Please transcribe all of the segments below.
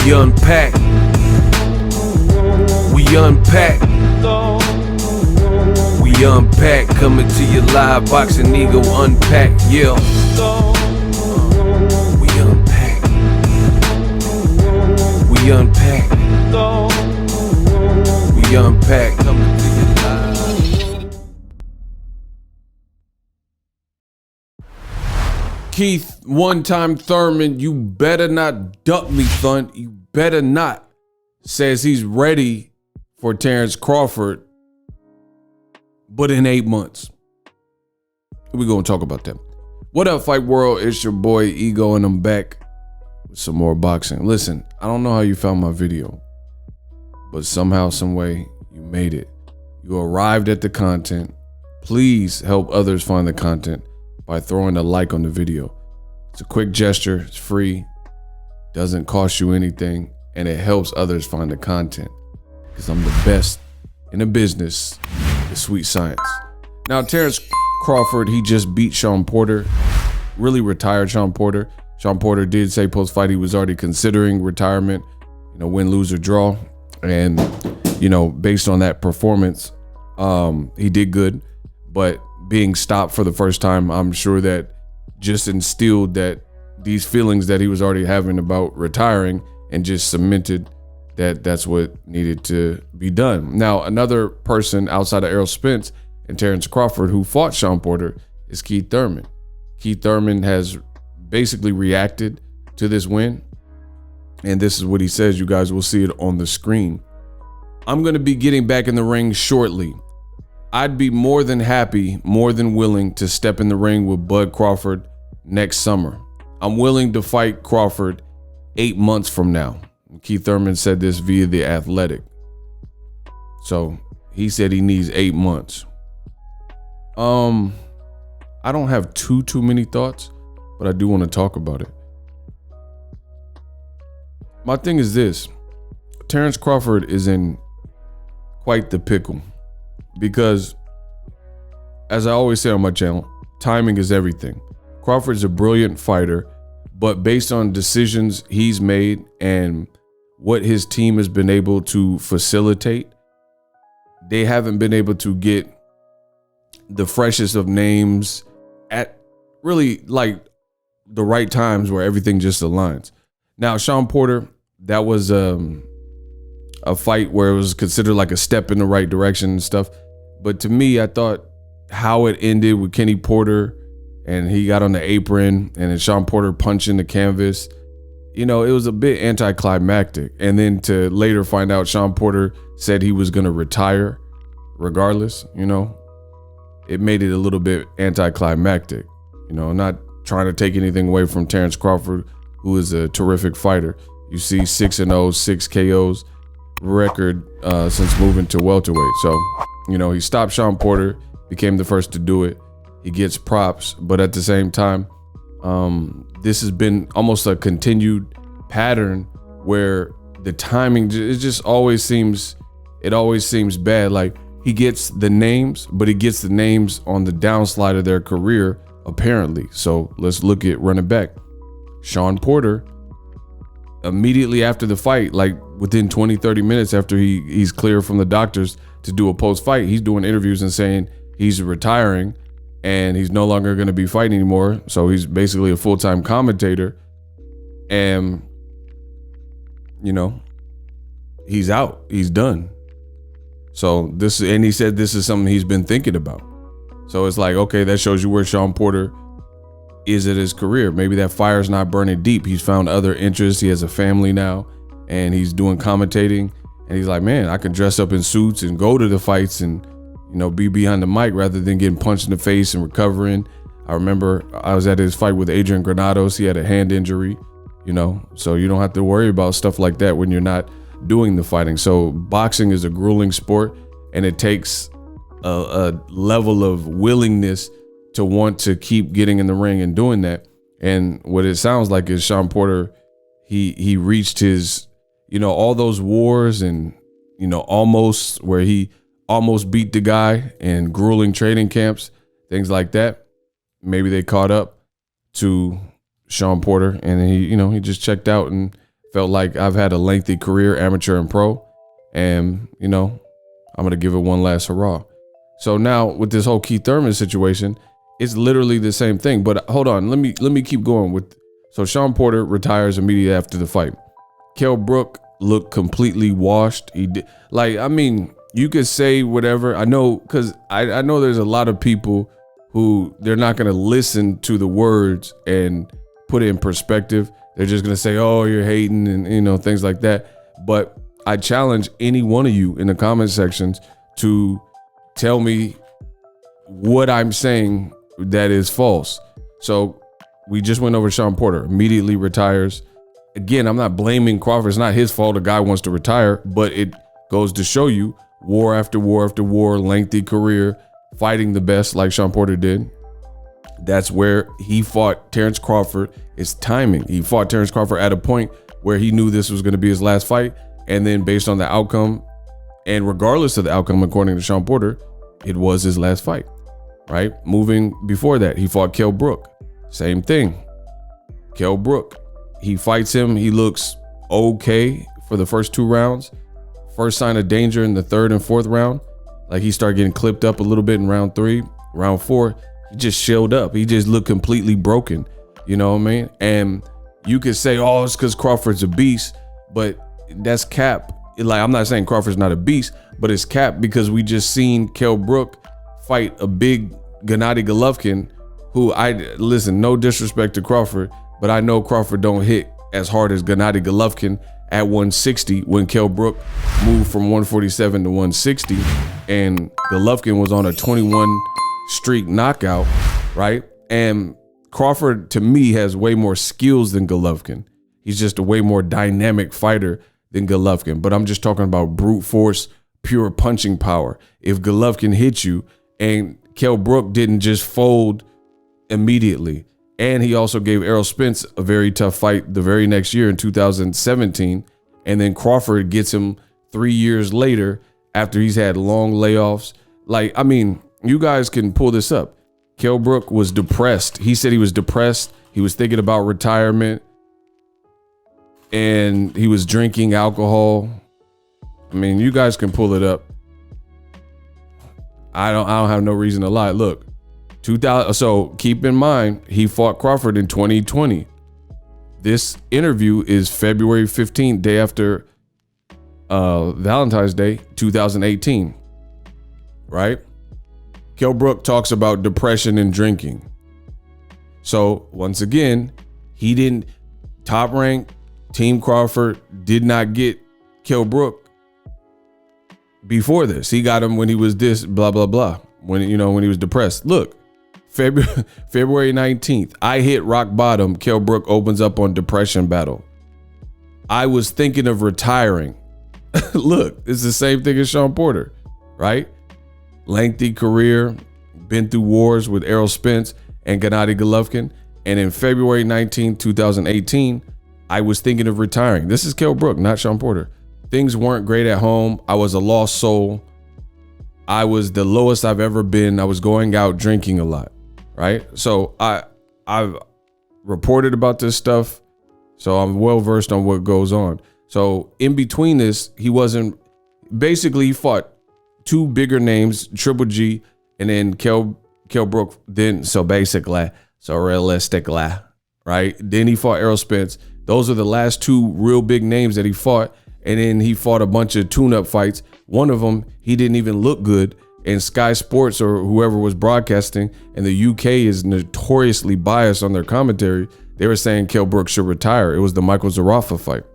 We unpack. We unpack. We unpack. Coming to you live, Boxing Ego Unpacked. Yeah. We unpack. We unpack. We unpack. Coming to you live. Keith, one-time Thurman, you better not duck me, Thun. You better not. Says he's ready for Terence Crawford, but in 8 months. We're going to talk about that. What up, Fight World? It's your boy Ego, and I'm back with some more boxing. Listen, I don't know how you found my video, but somehow, some way, you made it. You arrived at the content. Please help others find the content by throwing a like on the video. It's a quick gesture, it's free, doesn't cost you anything, and it helps others find the content. Because I'm the best in the business, the sweet science. Now, Terence Crawford, he just beat Shawn Porter, really retired Shawn Porter. Shawn Porter did say post-fight he was already considering retirement, win, lose, or draw. And, based on that performance, he did good. But being stopped for the first time, I'm sure that just instilled that these feelings that he was already having about retiring and just cemented that that's what needed to be done. Now, another person outside of Errol Spence and Terence Crawford who fought Shawn Porter is Keith Thurman. Keith Thurman has basically reacted to this win, and this is what he says. You guys will see it on the screen. I'm going to be getting back in the ring shortly. I'd be more than happy, more than willing to step in the ring with Bud Crawford next summer. I'm willing to fight Crawford 8 months from now. Keith Thurman said this via The Athletic. So he said he needs 8 months. I don't have too many thoughts, but I do want to talk about it. My thing is this. Terence Crawford is in quite the pickle. Because, as I always say on my channel, timing is everything. Crawford's a brilliant fighter, but based on decisions he's made and what his team has been able to facilitate, they haven't been able to get the freshest of names at really like the right times where everything just aligns. Now, Shawn Porter, that was a fight where it was considered like a step in the right direction and stuff. But to me, I thought how it ended with Kenny Porter and he got on the apron and then Shawn Porter punching the canvas, it was a bit anticlimactic. And then to later find out Shawn Porter said he was going to retire regardless, it made it a little bit anticlimactic. I'm not trying to take anything away from Terence Crawford, who is a terrific fighter. You see 6-0, 6 KOs record since moving to welterweight. So, he stopped Shawn Porter, became the first to do it. He gets props, but at the same time, this has been almost a continued pattern where the timing, it just always seems bad. Like he gets the names, but he gets the names on the downslide of their career, apparently. So let's look at running back. Shawn Porter, immediately after the fight, like within 20-30 minutes after he's clear from the doctors to do a post-fight, he's doing interviews and saying he's retiring and he's no longer going to be fighting anymore. So he's basically a full-time commentator, and he's out, he's done. So he said this is something he's been thinking about. So it's like, okay, that shows you where Shawn Porter is at his career. Maybe that fire's not burning deep. He's found other interests. He has a family now and he's doing commentating, and he's like, man, I can dress up in suits and go to the fights and, be behind the mic rather than getting punched in the face and recovering. I remember I was at his fight with Adrian Granados. He had a hand injury, so you don't have to worry about stuff like that when you're not doing the fighting. So boxing is a grueling sport, and it takes a level of willingness to want to keep getting in the ring and doing that. And what it sounds like is Shawn Porter, he reached his, all those wars and, almost where he almost beat the guy in grueling training camps, things like that. Maybe they caught up to Shawn Porter, and he just checked out and felt like I've had a lengthy career, amateur and pro, and I'm gonna give it one last hurrah. So now with this whole Keith Thurman situation, it's literally the same thing. But hold on, let me keep going with. So Sean Porter retires immediately after the fight. Kell Brook looked completely washed. He did, you could say whatever. I know, because I know there's a lot of people who they're not gonna listen to the words and put it in perspective. They're just gonna say, "Oh, you're hating," and things like that. But I challenge any one of you in the comment sections to tell me what I'm saying that is false. So we just went over Sean Porter, immediately retires. Again, I'm not blaming Crawford. It's not his fault. A guy wants to retire, but it goes to show you war after war after war, lengthy career, fighting the best like Sean Porter did. That's where he fought Terence Crawford. It's timing. He fought Terence Crawford at a point where he knew this was going to be his last fight. And then based on the outcome, and regardless of the outcome, according to Sean Porter, it was his last fight, right? Moving before that, he fought Kell Brook. Same thing. Kell Brook, he fights him. He looks okay for the first 2 rounds. First sign of danger in the 3rd and 4th round. Like he started getting clipped up a little bit in round 3. Round 4, he just shelled up. He just looked completely broken. You know what I mean? And you could say, oh, it's because Crawford's a beast, but that's cap. Like, I'm not saying Crawford's not a beast, but it's cap because we just seen Kell Brook fight a big Gennady Golovkin, who listen, no disrespect to Crawford, but I know Crawford don't hit as hard as Gennady Golovkin at 160 when Kell Brook moved from 147 to 160 and Golovkin was on a 21 streak knockout, right? And Crawford, to me, has way more skills than Golovkin. He's just a way more dynamic fighter than Golovkin. But I'm just talking about brute force, pure punching power. If Golovkin hit you and Kell Brook didn't just fold immediately, and he also gave Errol Spence a very tough fight the very next year in 2017, and then Crawford gets him 3 years later after he's had long layoffs. Like, I mean, you guys can pull this up. Kell Brook was depressed. He said he was depressed. He was thinking about retirement, and he was drinking alcohol. I mean, you guys can pull it up. I don't have no reason to lie. Look, 2000. So keep in mind, he fought Crawford in 2020. This interview is February 15th, day after Valentine's Day, 2018. Right? Kell Brook talks about depression and drinking. So once again, he didn't top rank. Team Crawford did not get Kell Brook before this. He got him when he was this blah blah blah. When he was depressed. Look, February 19th, I hit rock bottom. Kell Brook opens up on depression battle. I was thinking of retiring. Look, it's the same thing as Sean Porter, right? Lengthy career, been through wars with Errol Spence and Gennady Golovkin. And in February 19, 2018, I was thinking of retiring. This is Kell Brook, not Sean Porter. Things weren't great at home. I was a lost soul. I was the lowest I've ever been. I was going out drinking a lot, right? So I've reported about this stuff, so I'm well versed on what goes on. So in between this, he fought 2 bigger names, Triple G, and then Kell Brook. Realistically, right? Then he fought Errol Spence. Those are the last 2 real big names that he fought. And then he fought a bunch of tune-up fights. One of them, he didn't even look good. And Sky Sports or whoever was broadcasting, and the UK is notoriously biased on their commentary, they were saying Kell Brook should retire. It was the Michael Zarafa fight.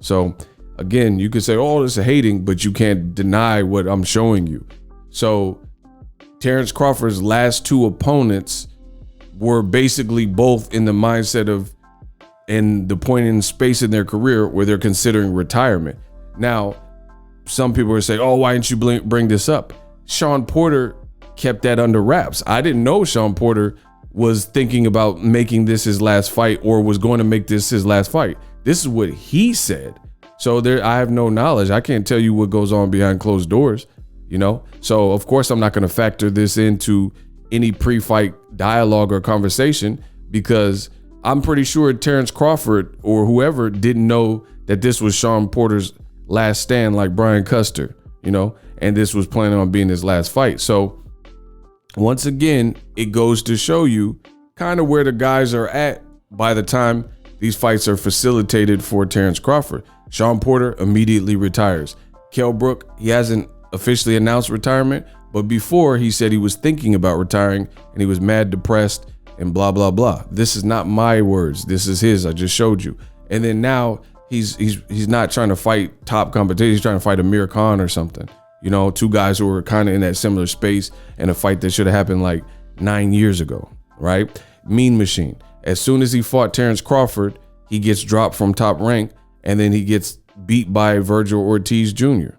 So again, you could say, oh, this is hating, but you can't deny what I'm showing you. So Terence Crawford's last 2 opponents were basically both in the mindset of, and the point in space in their career where they're considering retirement. Now, some people are saying, oh, why didn't you bring this up? Sean Porter kept that under wraps. I didn't know Sean Porter was thinking about making this his last fight or was going to make this his last fight. This is what he said. So I have no knowledge. I can't tell you what goes on behind closed doors, So of course I'm not going to factor this into any pre-fight dialogue or conversation, because I'm pretty sure Terence Crawford or whoever didn't know that this was Sean Porter's last stand, like Brian Custer, you know, and this was planning on being his last fight. So once again, it goes to show you kind of where the guys are at by the time these fights are facilitated for Terence Crawford. Sean Porter immediately retires. Kell Brook, he hasn't officially announced retirement, but before he said he was thinking about retiring and he was mad depressed and blah, blah, blah. This is not my words. This is his. I just showed you. And then now he's not trying to fight top competition. He's trying to fight Amir Khan or something. You know, two guys who were kind of in that similar space in a fight that should have happened like 9 years ago, right? Mean Machine. As soon as he fought Terence Crawford, he gets dropped from Top Rank and then he gets beat by Virgil Ortiz Jr.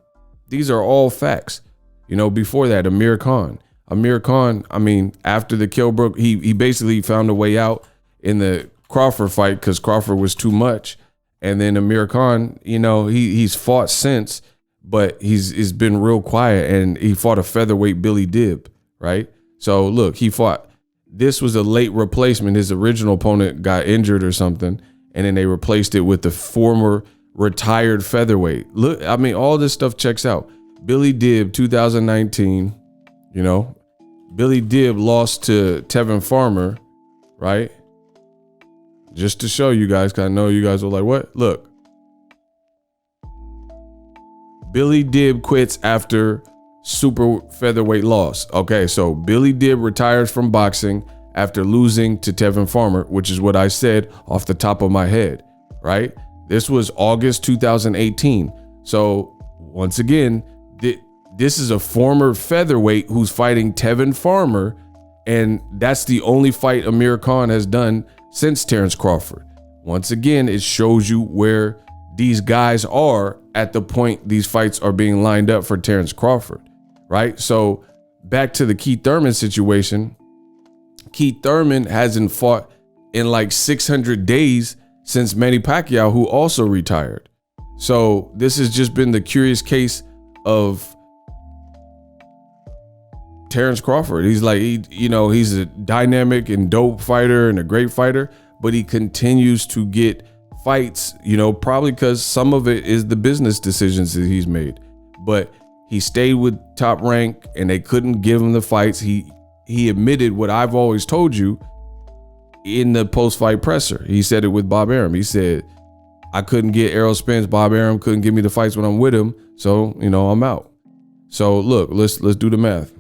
These are all facts. You know, before that, Amir Khan, I mean, after the Kell Brook, he basically found a way out in the Crawford fight because Crawford was too much. And then Amir Khan, you know, he's fought since, but he's been real quiet, and he fought a featherweight Billy Dibb, right? So look, this was a late replacement. His original opponent got injured or something, and then they replaced it with the former retired featherweight. Look, I mean, all this stuff checks out. Billy Dibb, 2019, you know, Billy Dibb lost to Tevin Farmer, right? Just to show you guys, because I know you guys were like, what? Look. Billy Dibb quits after super featherweight loss. Okay, so Billy Dibb retires from boxing after losing to Tevin Farmer, which is what I said off the top of my head, right? This was August 2018. So once again, this is a former featherweight who's fighting Tevin Farmer, and that's the only fight Amir Khan has done since Terence Crawford. Once again, it shows you where these guys are at the point these fights are being lined up for Terence Crawford, right? So back to the Keith Thurman situation. Keith Thurman hasn't fought in like 600 days since Manny Pacquiao, who also retired. So this has just been the curious case of Terence Crawford. He's like, he's a dynamic and dope fighter and a great fighter, but he continues to get fights, you know, probably because some of it is the business decisions that he's made. But he stayed with Top Rank and they couldn't give him the fights. He admitted what I've always told you in the post-fight presser. He said it with Bob Arum. He said, I couldn't get Errol Spence. Bob Arum couldn't give me the fights when I'm with him. So, you know, I'm out. So look, let's do the math.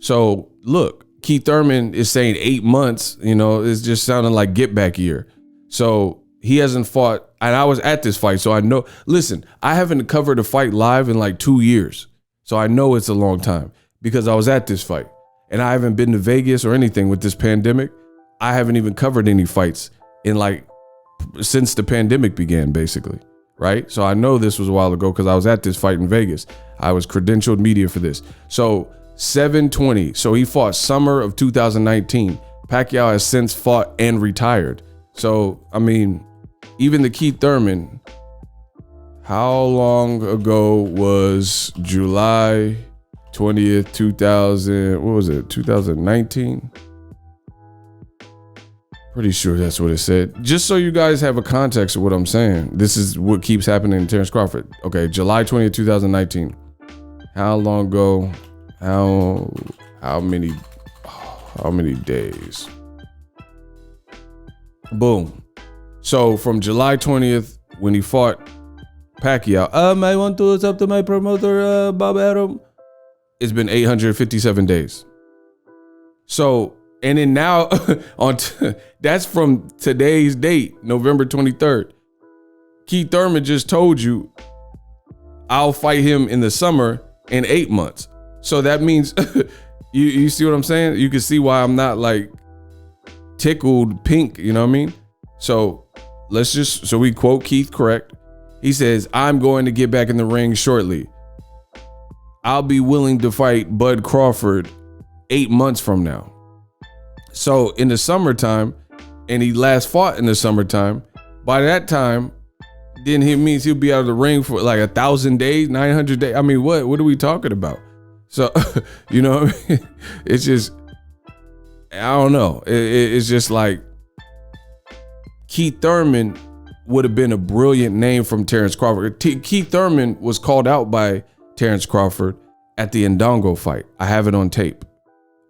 So look, Keith Thurman is saying 8 months, you know, it's just sounding like get back year. So he hasn't fought, and I was at this fight, so I know, listen, I haven't covered a fight live in like 2 years. So I know it's a long time because I was at this fight and I haven't been to Vegas or anything with this pandemic. I haven't even covered any fights in like, since the pandemic began, basically, right? So I know this was a while ago because I was at this fight in Vegas. I was credentialed media for this. So 7/20. So he fought summer of 2019. Pacquiao has since fought and retired. So, I mean, even the Keith Thurman, how long ago was July 20th, 2019? Pretty sure that's what it said. Just so you guys have a context of what I'm saying. This is what keeps happening in Terence Crawford. Okay, July 20th, 2019. How long ago? How many days? Boom. So from July 20th, when he fought Pacquiao, I want to what's up to my promoter, Bob Arum. It's been 857 days. So, and then now that's from today's date, November 23rd. Keith Thurman just told you, I'll fight him in the summer in 8 months. So that means, you see what I'm saying? You can see why I'm not like tickled pink, you know what I mean? So so we quote Keith correct. He says, I'm going to get back in the ring shortly. I'll be willing to fight Bud Crawford 8 months from now. So in the summertime, and he last fought in the summertime, by that time, then it means he'll be out of the ring for like 1,000 days, 900 days. I mean, what are we talking about? So, you know what I mean? It's just, I don't know. It's just like Keith Thurman would have been a brilliant name from Terence Crawford. Keith Thurman was called out by Terence Crawford at the Ndongo fight. I have it on tape.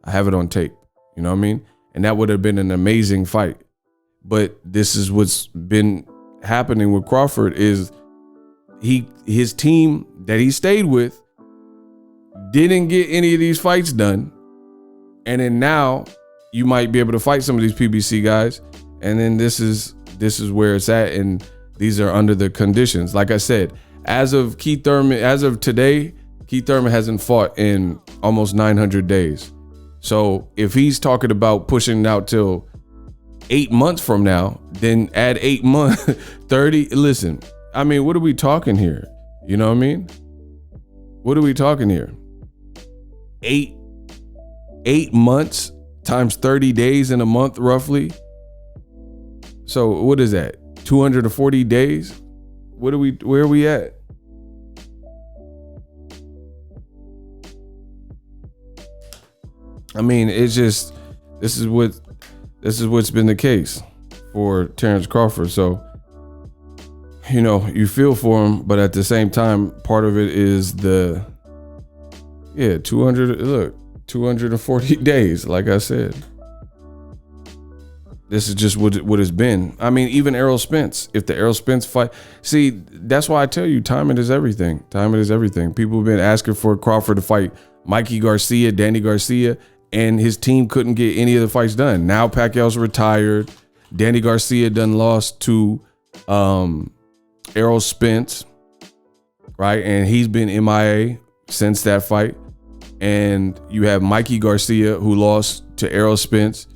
You know what I mean? And that would have been an amazing fight. But this is what's been happening with Crawford is his team that he stayed with didn't get any of these fights done. And then now you might be able to fight some of these PBC guys. And then this is where it's at. And these are under the conditions. Like I said, as of today, Keith Thurman hasn't fought in almost 900 days. So if he's talking about pushing it out till 8 months from now, then add 8 months, 30. Listen, I mean, what are we talking here? You know what I mean? What are we talking here? 8 months times 30 days in a month, roughly. So what is that? 240 days? Where are we at? I mean, it's just, this is what's been the case for Terence Crawford. So, you know, you feel for him, but at the same time, part of it is 240 days, like I said. This is just what it's been. I mean, even Errol Spence, if the Errol Spence fight, see, that's why I tell you, timing is everything. Timing is everything. People have been asking for Crawford to fight Mikey Garcia, Danny Garcia, and his team couldn't get any of the fights done. Now Pacquiao's retired. Danny Garcia done lost to Errol Spence, right? And he's been MIA since that fight. And you have Mikey Garcia, who lost to Errol Spence.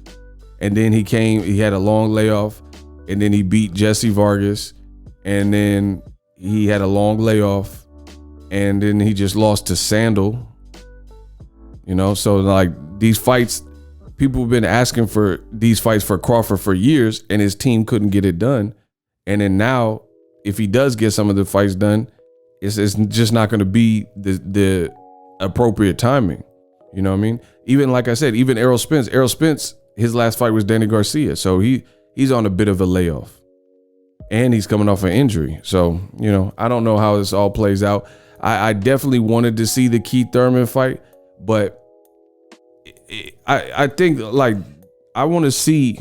And then he had a long layoff, and then he beat Jesse Vargas, and then he had a long layoff, and then he just lost to Sandal. You know, so like these fights, people have been asking for these fights for Crawford for years, and his team couldn't get it done. And then now, if he does get some of the fights done, it's just not going to be the appropriate timing. You know what I mean? Even like I said, even Errol Spence, his last fight was Danny Garcia. So he's on a bit of a layoff, and he's coming off an injury. So, you know, I don't know how this all plays out. I definitely wanted to see the Keith Thurman fight, but I think like I want to see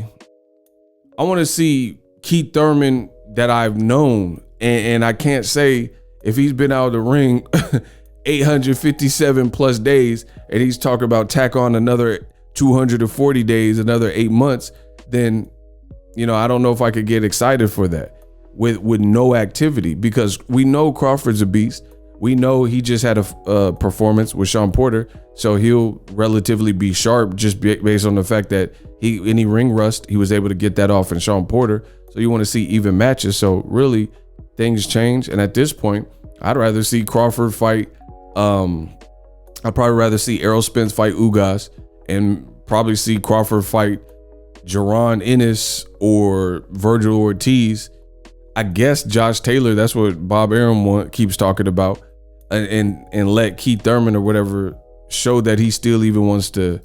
Keith Thurman that I've known, and I can't say if he's been out of the ring 857 plus days and he's talking about tack on another 240 days, another 8 months, then, you know, I don't know if I could get excited for that with no activity, because we know Crawford's a beast. We know he just had a performance with Sean Porter, so he'll relatively be sharp just based on the fact that any ring rust, he was able to get that off in Sean Porter. So you want to see even matches. So really things change. And at this point, I'd rather see Crawford fight. I'd probably rather see Errol Spence fight Ugas, and probably see Crawford fight Jaron Ennis or Virgil Ortiz. I guess Josh Taylor, that's what Bob Arum keeps talking about, and let Keith Thurman or whatever show that he still even wants to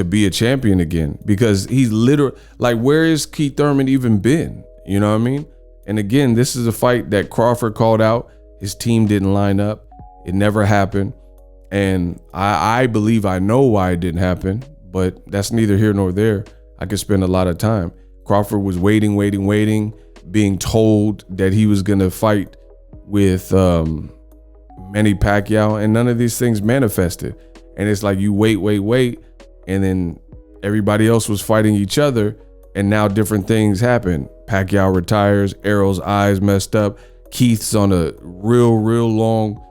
be a champion again, because he's literally like, where has Keith Thurman even been? You know what I mean? And again, this is a fight that Crawford called out. His team didn't line up. It never happened. And I believe I know why it didn't happen, but that's neither here nor there. I could spend a lot of time. Crawford was waiting, being told that he was going to fight with Manny Pacquiao, and none of these things manifested. And it's like you wait, and then everybody else was fighting each other, and now different things happen. Pacquiao retires, Errol's eyes messed up, Keith's on a real long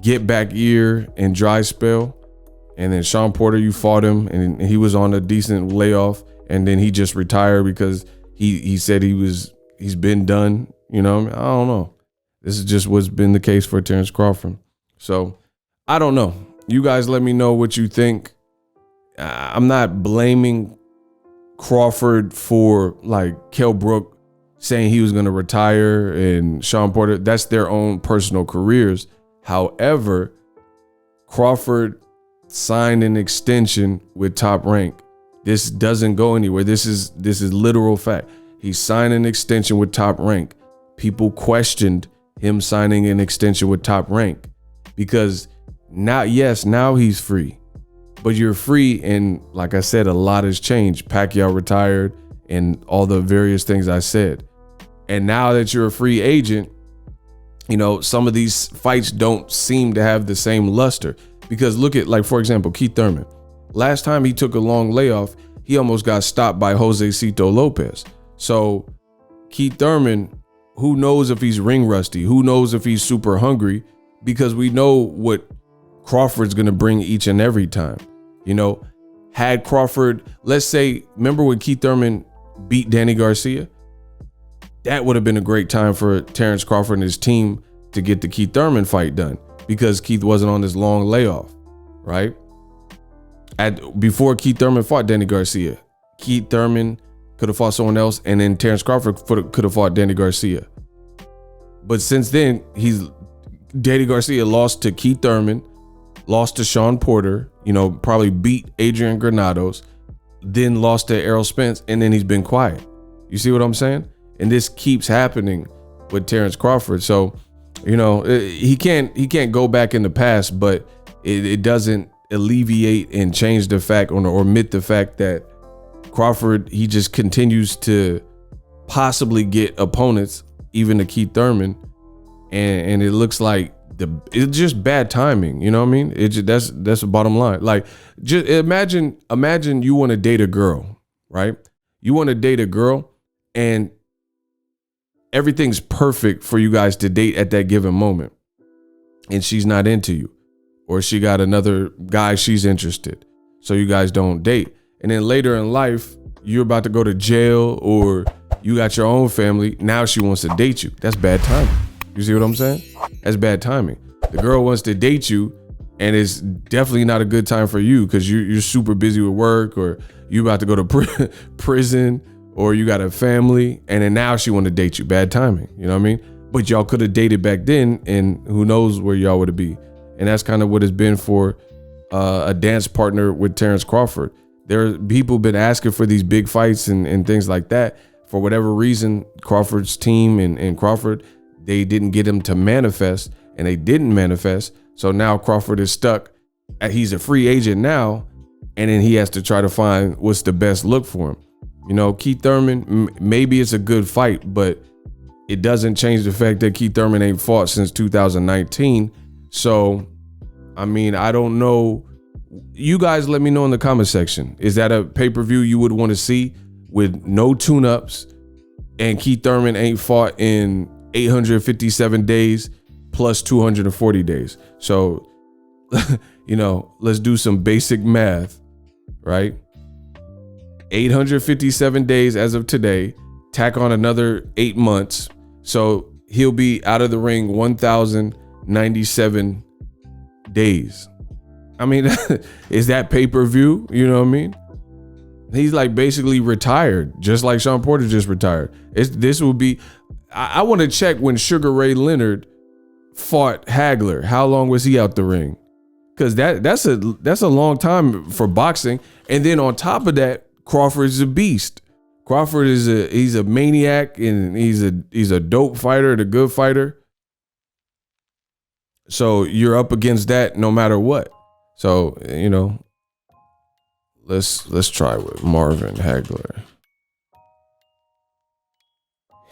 get back year and dry spell, and then Sean Porter, you fought him and he was on a decent layoff, and then he just retired because he said he's been done. You know, I don't know. This is just what's been the case for Terence Crawford. So I don't know. You guys let me know what you think. I'm not blaming Crawford for like Kell Brook saying he was going to retire and Sean Porter. That's their own personal careers. However, Crawford signed an extension with Top Rank. This doesn't go anywhere. This is literal fact. He signed an extension with Top Rank. People questioned him signing an extension with Top Rank because now he's free, but you're free. And like I said, a lot has changed. Pacquiao retired and all the various things I said. And now that you're a free agent, you know, some of these fights don't seem to have the same luster because look at, like, for example, Keith Thurman. Last time he took a long layoff, he almost got stopped by Jose Cito Lopez. So Keith Thurman, who knows if he's ring rusty? Who knows if he's super hungry? Because we know what Crawford's going to bring each and every time. You know, had Crawford, let's say, remember when Keith Thurman beat Danny Garcia? That would have been a great time for Terence Crawford and his team to get the Keith Thurman fight done because Keith wasn't on this long layoff, right? Before Keith Thurman fought Danny Garcia, Keith Thurman could have fought someone else, and then Terence Crawford could have fought Danny Garcia. But since then, Danny Garcia lost to Keith Thurman, lost to Sean Porter, you know, probably beat Adrian Granados, then lost to Errol Spence, and then he's been quiet. You see what I'm saying? And this keeps happening with Terence Crawford. So, you know, he can't go back in the past, but it doesn't alleviate and change the fact or omit the fact that Crawford, he just continues to possibly get opponents, even to Keith Thurman, and it looks like it's just bad timing. You know what I mean? That's the bottom line. Like, just imagine you want to date a girl, right? You want to date a girl, and everything's perfect for you guys to date at that given moment, and she's not into you, or she got another guy she's interested, so you guys don't date. And then later in life, you're about to go to jail or you got your own family. Now she wants to date you. That's bad timing. You see what I'm saying? That's bad timing. The girl wants to date you, and it's definitely not a good time for you because you're super busy with work, or you about to go to prison, or you got a family, and then now she want to date you. Bad timing. You know what I mean? But y'all could have dated back then, and who knows where y'all would be. And that's kind of what it's been for a dance partner with Terence Crawford. People been asking for these big fights and things like that. For whatever reason, Crawford's team and Crawford, they didn't get him to manifest, and they didn't manifest. So now Crawford is stuck. He's a free agent now, and then he has to try to find what's the best look for him. You know, Keith Thurman, maybe it's a good fight, but it doesn't change the fact that Keith Thurman ain't fought since 2019. So, I mean, I don't know. You guys let me know in the comment section. Is that a pay-per-view you would want to see with no tune-ups, and Keith Thurman ain't fought in 857 days plus 240 days? So, you know, let's do some basic math, right? 857 days as of today, tack on another 8 months. So he'll be out of the ring 1,097 days. I mean, is that pay-per-view? You know what I mean? He's like basically retired, just like Sean Porter just retired. This will be, I want to check when Sugar Ray Leonard fought Hagler. How long was he out the ring? Because that's a long time for boxing. And then on top of that, Crawford is a beast. Crawford he's a maniac, and he's a dope fighter, the good fighter. So you're up against that no matter what. So, you know, let's try with Marvin Hagler.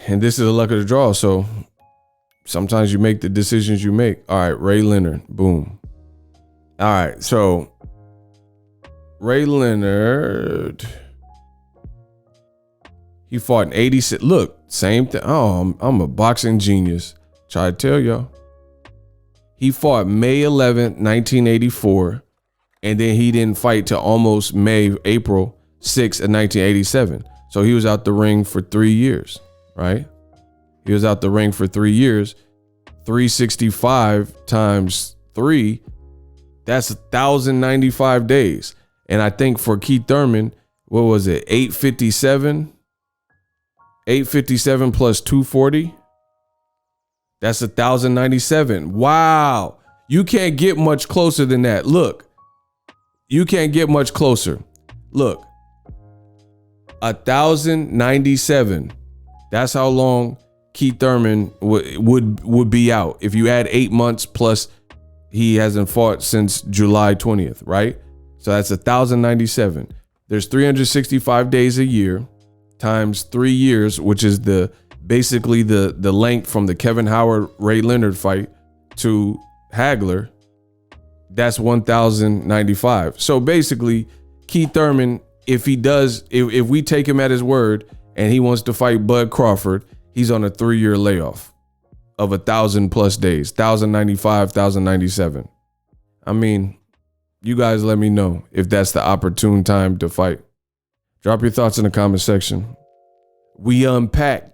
And this is the luck of the draw. So sometimes you make the decisions you make. All right, Ray Leonard, boom. All right, so Ray Leonard, he fought in 86. Look, same thing. Oh, I'm a boxing genius. Try to tell y'all. He fought May 11th, 1984, and then he didn't fight till almost April 6th of 1987. So he was out the ring for 3 years, right? He was out the ring for 3 years. 365 times 3, that's 1,095 days. And I think for Keith Thurman, what was it? 857? 857 plus 240? That's 1,097. Wow. You can't get much closer than that. Look, you can't get much closer. Look, 1,097 That's how long Keith Thurman would be out. If you add 8 months plus he hasn't fought since July 20th, right? So that's 1,097. There's 365 days a year times 3 years, which is basically the length from the Kevin Howard Ray Leonard fight to Hagler. That's 1,095. So basically, Keith Thurman, if we take him at his word and he wants to fight Bud Crawford, he's on a 3-year layoff of 1,000+ days, 1,095, 1,097. I mean, you guys let me know if that's the opportune time to fight. Drop your thoughts in the comment section. We unpacked.